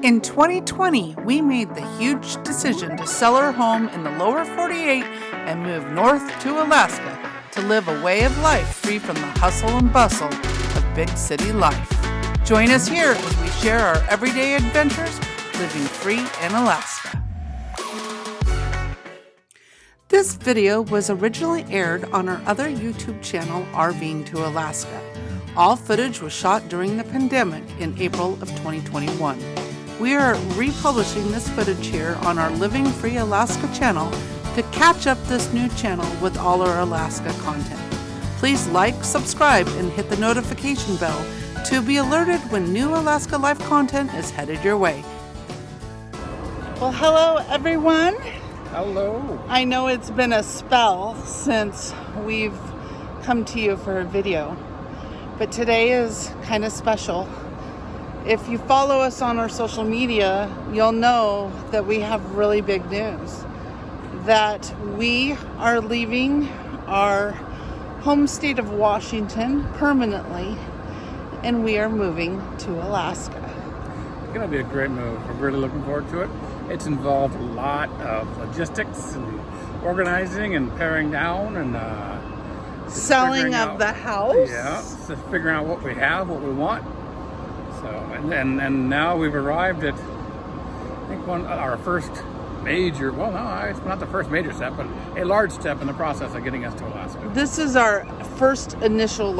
In 2020, we made the huge decision to sell our home in the lower 48 and move north to Alaska to live a way of life free from the hustle and bustle of big city life. Join us here as we share our everyday adventures living free in Alaska. This video was originally aired on our other YouTube channel, RVing to Alaska. All footage was shot during the pandemic in April of 2021. We are republishing this footage here on our Living Free Alaska channel to catch up this new channel with all our Alaska content. Please like, subscribe, and hit the notification bell to be alerted when new Alaska Life content is headed your way. Well, hello everyone. Hello. I know it's been a spell since we've come to you for a video, but today is kind of special. If you follow us on our social media, you'll know that we have really big news. That we are leaving our home state of Washington permanently, and we are moving to Alaska. It's going to be a great move. I'm really looking forward to it. It's involved a lot of logistics and organizing and paring down and selling of the house. Yeah, so figuring out what we have, what we want. So, and now we've arrived at, I think, our first major, well, no, it's not the first major step, but a large step in the process of getting us to Alaska. This is our first initial,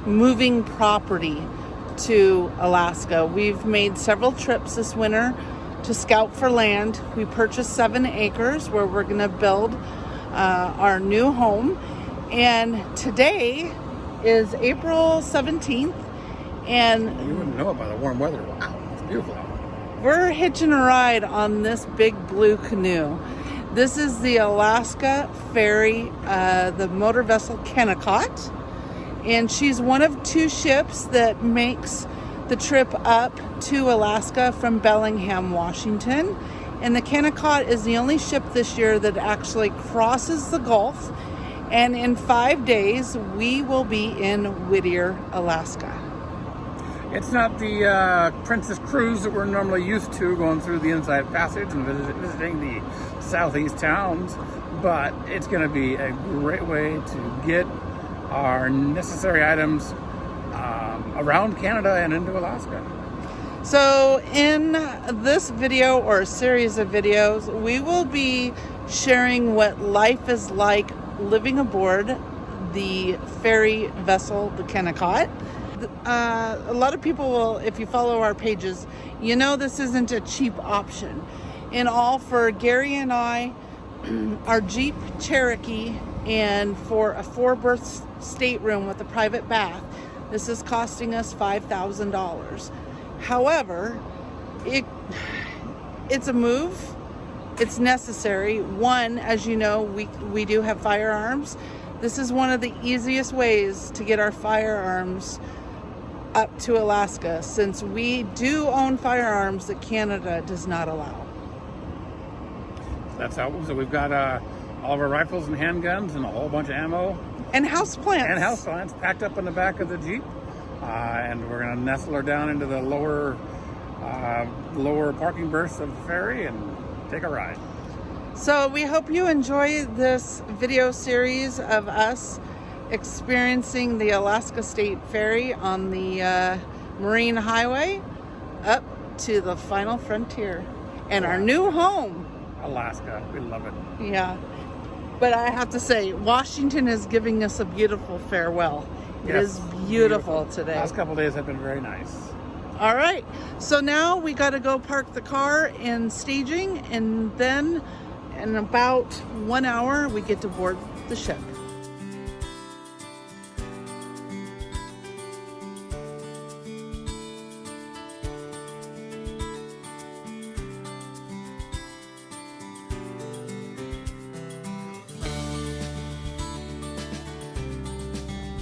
moving property to Alaska. We've made several trips this winter to scout for land. We purchased 7 acres where we're going to build our new home. And today is April 17th. And you wouldn't know it by the warm weather. Wow, it's beautiful. We're hitching a ride on this big blue canoe. This is the Alaska Ferry, the motor vessel Kennicott. And she's one of 2 ships that makes the trip up to Alaska from Bellingham, Washington. And the Kennicott is the only ship this year that actually crosses the Gulf. And in 5 days, we will be in Whittier, Alaska. It's not the Princess Cruise that we're normally used to, going through the Inside Passage and visiting the southeast towns, but it's going to be a great way to get our necessary items around Canada and into Alaska. So in this video, or a series of videos, we will be sharing what life is like living aboard the ferry vessel, the Kennicott. A lot of people will, if you follow our pages, you know this isn't a cheap option. In all, for Gary and I, our Jeep Cherokee, and for a 4-berth stateroom with a private bath, this is costing us $5,000. However, it's a move. It's necessary. One, as you know, we do have firearms. This is one of the easiest ways to get our firearms up to Alaska, since we do own firearms that Canada does not allow. That's how. So we've got all of our rifles and handguns and a whole bunch of ammo. And houseplants. And houseplants packed up in the back of the Jeep. And we're going to nestle her down into the lower parking berths of the ferry and take a ride. So we hope you enjoy this video series of us experiencing the Alaska State Ferry on the Marine Highway up to the final frontier and our new home. Alaska, we love it. Yeah, but I have to say, Washington is giving us a beautiful farewell. It is beautiful today. Last couple of days have been very nice. All right, so now we got to go park the car in staging, and then in about 1 hour we get to board the ship.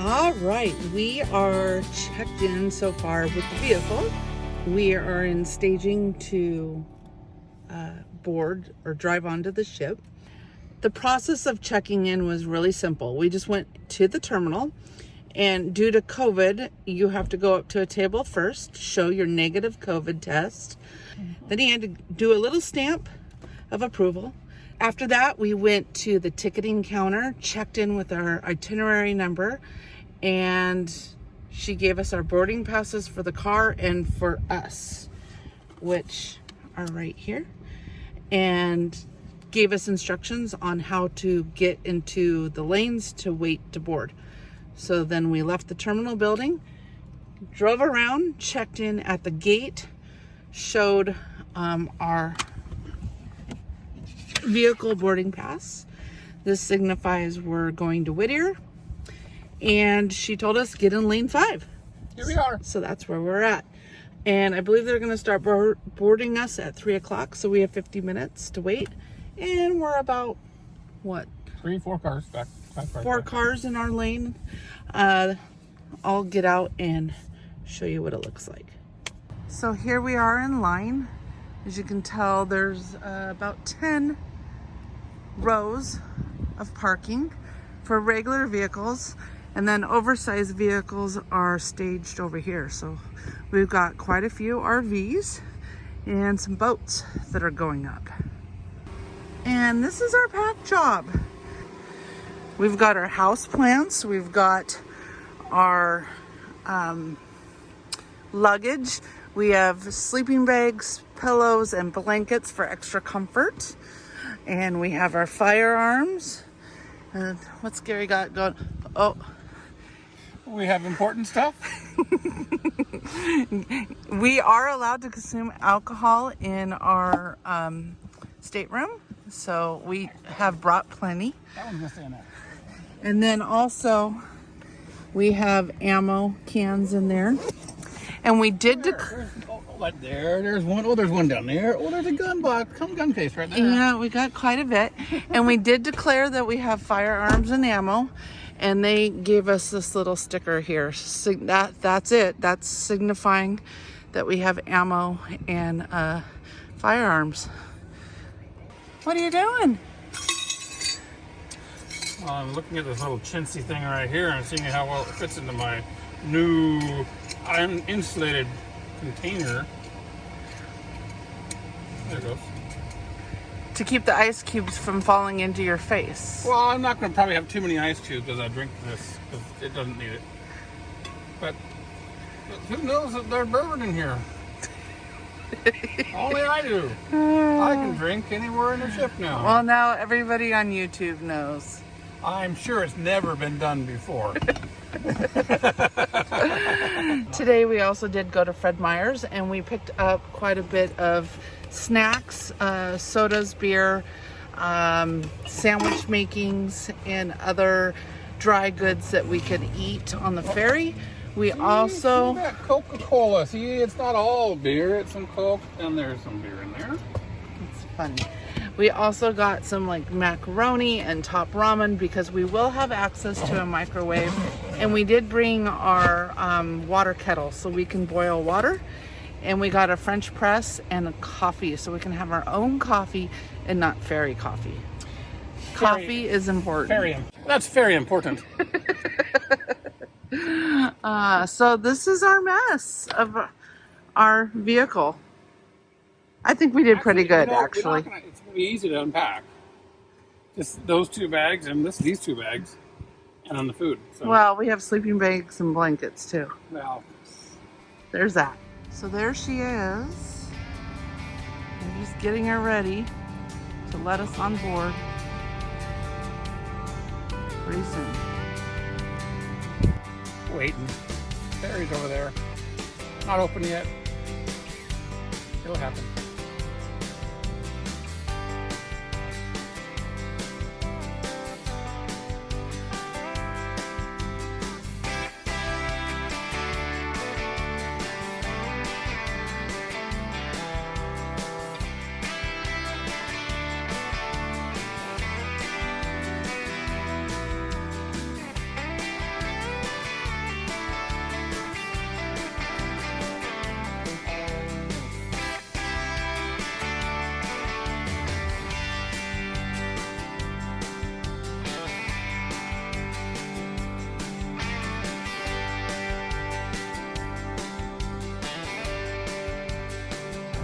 All right, we are checked in so far with the vehicle. We are in staging to board or drive onto the ship. The process of checking in was really simple. We just went to the terminal And due to COVID, you have to go up to a table first, show your negative COVID test. Then you had to do a little stamp of approval. After that, we went to the ticketing counter, checked in with our itinerary number, and she gave us our boarding passes for the car and for us, which are right here, and gave us instructions on how to get into the lanes to wait to board. So then we left the terminal building, drove around, checked in at the gate, showed our vehicle boarding pass. This signifies we're going to Whittier. And she told us get in lane 5. Here we are. So that's where we're at. And I believe they're going to start boarding us at 3 o'clock. So we have 50 minutes to wait. And we're about, what? 4 cars back. 4 cars in our lane. I'll get out and show you what it looks like. So here we are in line. As you can tell, there's about 10 rows of parking for regular vehicles, and then oversized vehicles are staged over here. So we've got quite a few RVs and some boats that are going up. And this is our pack job. We've got our house plants, we've got our luggage, we have sleeping bags, pillows, and blankets for extra comfort. And we have our firearms. And what's Gary got going? Oh, We have important stuff. we are allowed to consume alcohol in our stateroom, so we have brought plenty. That one's gonna stay in there. And then also we have ammo cans in there. And we did There's one. Oh, there's one down there. Oh, there's a gun box. Some gun case right there. Yeah, we got quite a bit. And we did declare that we have firearms and ammo. And they gave us this little sticker here. That's it. That's signifying that we have ammo and firearms. What are you doing? Well, I'm looking at this little chintzy thing right here and seeing how well it fits into my new insulated container. There it goes. To keep the ice cubes from falling into your face. Well, I'm not going to probably have too many ice cubes as I drink this because it doesn't need it. But who knows that there's bourbon in here? Only I do. I can drink anywhere in the ship now. Well, now everybody on YouTube knows. I'm sure it's never been done before. Today we also did go to Fred Meyer's and we picked up quite a bit of snacks, sodas, beer, sandwich makings, and other dry goods that we could eat on the ferry. We also got Coca-Cola. See, it's not all beer. It's some Coke, and there's some beer in there. It's funny. We also got some like macaroni and top ramen because we will have access to a microwave. And we did bring our water kettle so we can boil water. And we got a French press and a coffee so we can have our own coffee and not ferry coffee. Coffee is important. That's very important. So this is our mess of our vehicle. I think we did pretty good, actually. It's going to be easy to unpack. Just those 2 bags and these 2 bags, and on the food. So. Well, we have sleeping bags and blankets too. Well, there's that. So there she is. We're just getting her ready to let us on board pretty soon. Waiting. Ferry's over there. Not open yet. It'll happen.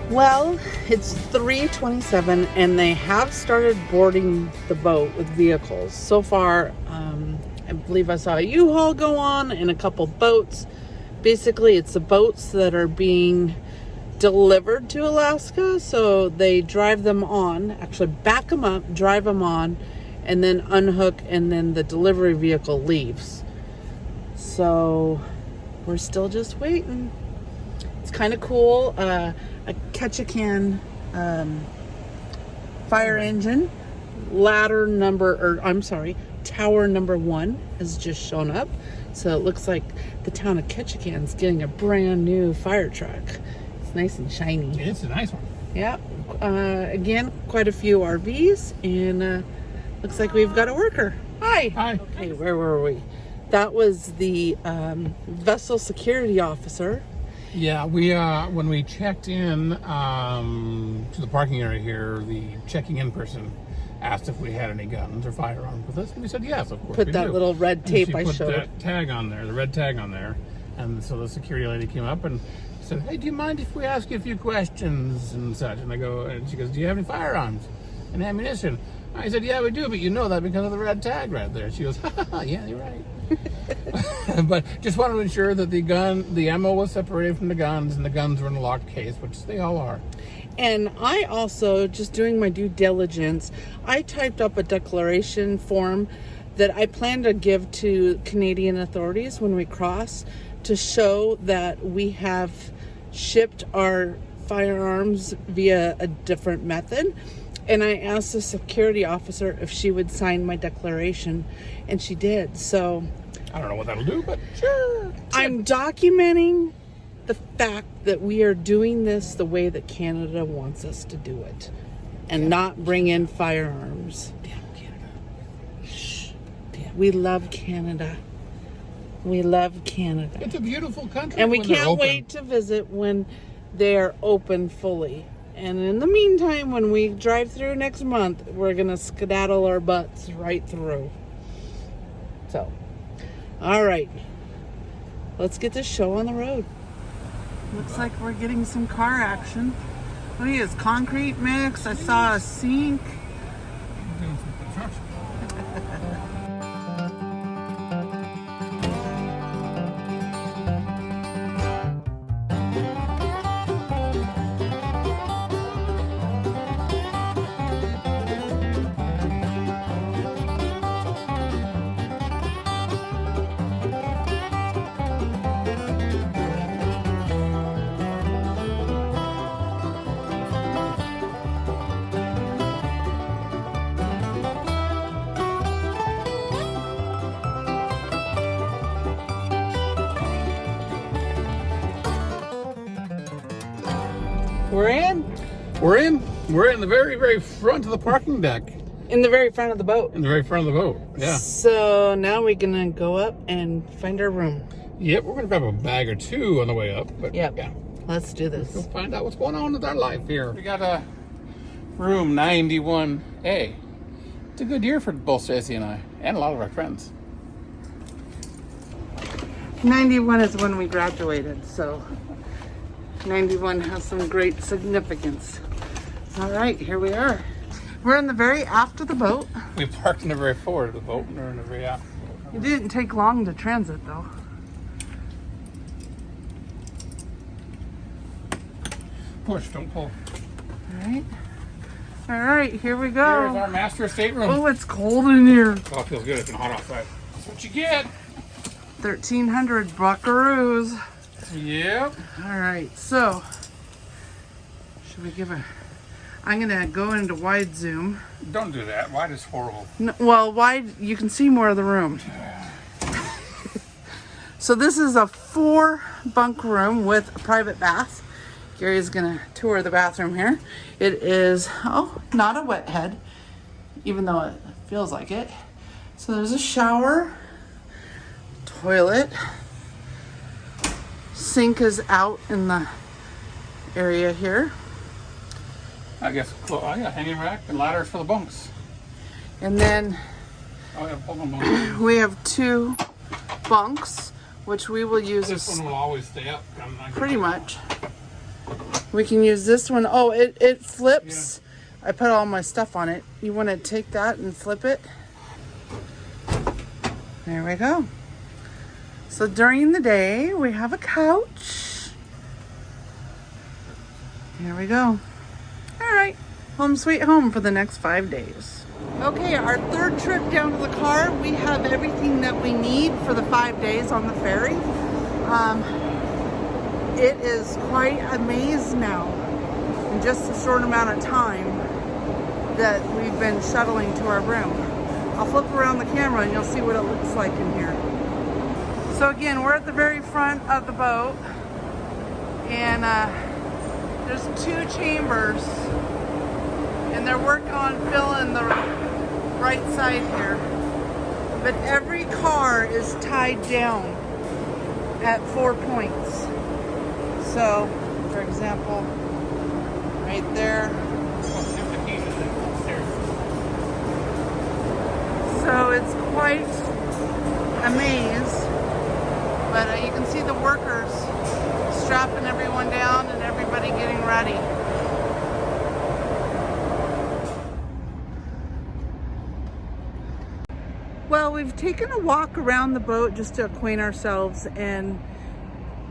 Well, it's 3:27 and they have started boarding the boat with vehicles. So far, I believe I saw a U-Haul go on and a couple boats. Basically, it's the boats that are being delivered to Alaska. So they drive them on, actually back them up, drive them on, and then unhook, and then the delivery vehicle leaves. So we're still just waiting. It's kind of cool. A Kennicott fire engine tower number 1 has just shown up. So it looks like the town of Kennicott's getting a brand new fire truck. It's nice and shiny. It's a nice one. Yeah. Again, quite a few RVs, and looks like we've got a worker. Hi. Hi. Okay, where were we? That was the vessel security officer. Yeah, we when we checked in to the parking area here, the checking in person asked if we had any guns or firearms with us, and we said yes, of course. Put we that do. little red tape I showed. showed. That tag on there, the red tag on there, and so the security lady came up and said, "Hey, do you mind if we ask you a few questions and such?" And I go, and she goes, "Do you have any firearms and ammunition?" I said, "Yeah, we do, but you know that because of the red tag right there." She goes, "Yeah, you're right." But just wanted to ensure that the ammo was separated from the guns, and the guns were in a locked case, which they all are. And I also, just doing my due diligence, I typed up a declaration form that I plan to give to Canadian authorities when we cross, to show that we have shipped our firearms via a different method. And I asked the security officer if she would sign my declaration, and she did. So I don't know what that'll do, but sure. I'm documenting the fact that we are doing this the way that Canada wants us to do it, and not bring in firearms. Damn Canada. Shh. Damn. We love Canada. We love Canada. It's a beautiful country. And we when they're can't open. wait to visit when they're open fully. And in the meantime, when we drive through next month, we're going to skedaddle our butts right through. So, all right. Let's get this show on the road. Looks like we're getting some car action. What is concrete mix? I saw a sink. Doing some construction. We're in. We're in. We're in the very, very front of the parking deck. In the very front of the boat. In the very front of the boat. Yeah. So now we're going to go up and find our room. Yep, we're gonna grab a bag or two on the way up. But Yep. yeah. Let's do We'll this. find out what's going on with our life here. We got a room 91A. It's a good year for both Stacey and I, and a lot of our friends. 91 is when we graduated, so 91 has some great significance. All right, here we are. We're in the very aft of the boat. We parked in the very forward of the boat, and we're in the very aft. It didn't take long to transit, though. Push, don't pull. All right. All right, here we Here's go. our master stateroom. Oh, it's cold in here. Oh, it feels good. It's been hot outside. That's what you get. 1,300 buckaroos. Yep. All right, so should we give a... I'm going to go into wide zoom. Don't do that. Wide is horrible. No, well, wide, you can see more of the room. So this is a 4-bunk room with a private bath. Gary's gonna tour the bathroom here. It is, oh, not a wet head, even though it feels like it. So there's a shower, toilet, sink is out in the area here. I guess, oh yeah, hanging rack and ladders for the bunks. And then Oh yeah, hold on, bunks. we have 2 bunks, which we will use This as one will always stay up. pretty much. We can use this one. Oh, it flips. Yeah. I put all my stuff on it. You want to take that and flip it? There we go. So during the day, we have a couch. Here we go. All right, home sweet home for the next 5 days. Okay, our third trip down to the car. We have everything that we need for the 5 days on the ferry. It is quite a maze now in just a short amount of time that we've been shuttling to our room. I'll flip around the camera and you'll see what it looks like in here. So again, we're at the very front of the boat, and there's 2 chambers, and they're working on filling the right side here. But every car is tied down at 4 points. So, for example, right there. So it's quite a maze, but you can see the workers strapping everyone down and everybody getting ready. Well, we've taken a walk around the boat just to acquaint ourselves, and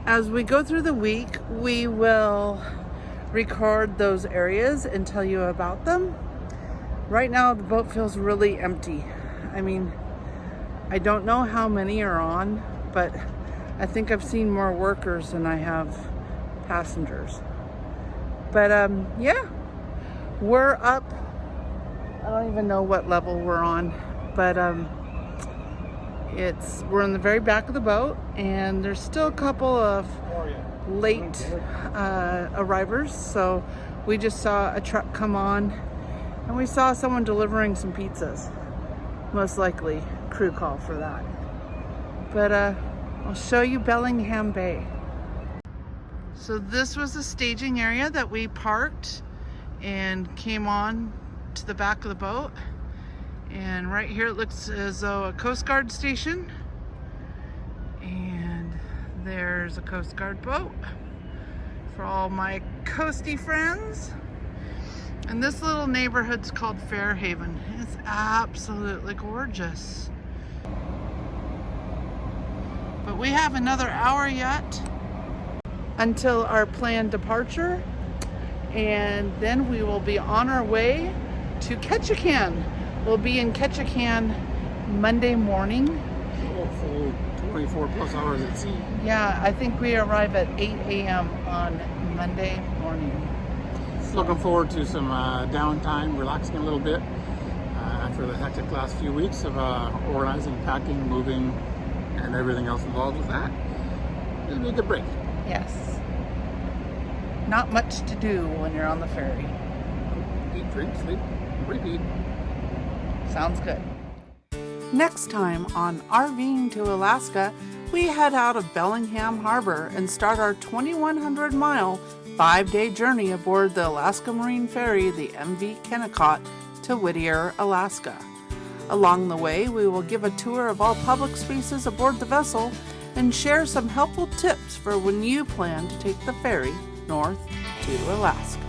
as we go through the week, we will record those areas and tell you about them. Right now, the boat feels really empty. I mean, I don't know how many are on, but I think I've seen more workers than I have passengers. But yeah, we're up. I don't even know what level we're on, but we're in the very back of the boat, and there's still a couple of late arrivers. So we just saw a truck come on, and we saw someone delivering some pizzas. Most likely crew call for that. But I'll show you Bellingham Bay. So this was the staging area that we parked and came on to the back of the boat. And right here it looks as though a Coast Guard station. And there's a Coast Guard boat for all my coastie friends. And this little neighborhood's called Fairhaven. It's absolutely gorgeous. But we have another hour yet until our planned departure, and then we will be on our way to Kennicott. We'll be in Kennicott Monday morning. Full 24 plus hours at sea. Yeah, I think we arrive at 8 a.m. on Monday morning. Looking forward to some downtime, relaxing a little bit after the hectic last few weeks of organizing, packing, moving, and everything else involved with that. It'll be a good break. Yes. Not much to do when you're on the ferry. Eat, drink, sleep, repeat. Sounds good. Next time on RVing to Alaska, we head out of Bellingham Harbor and start our 2,100-mile 5-day journey aboard the Alaska Marine Ferry, the MV Kennicott, to Whittier, Alaska. Along the way, we will give a tour of all public spaces aboard the vessel and share some helpful tips for when you plan to take the ferry north to Alaska.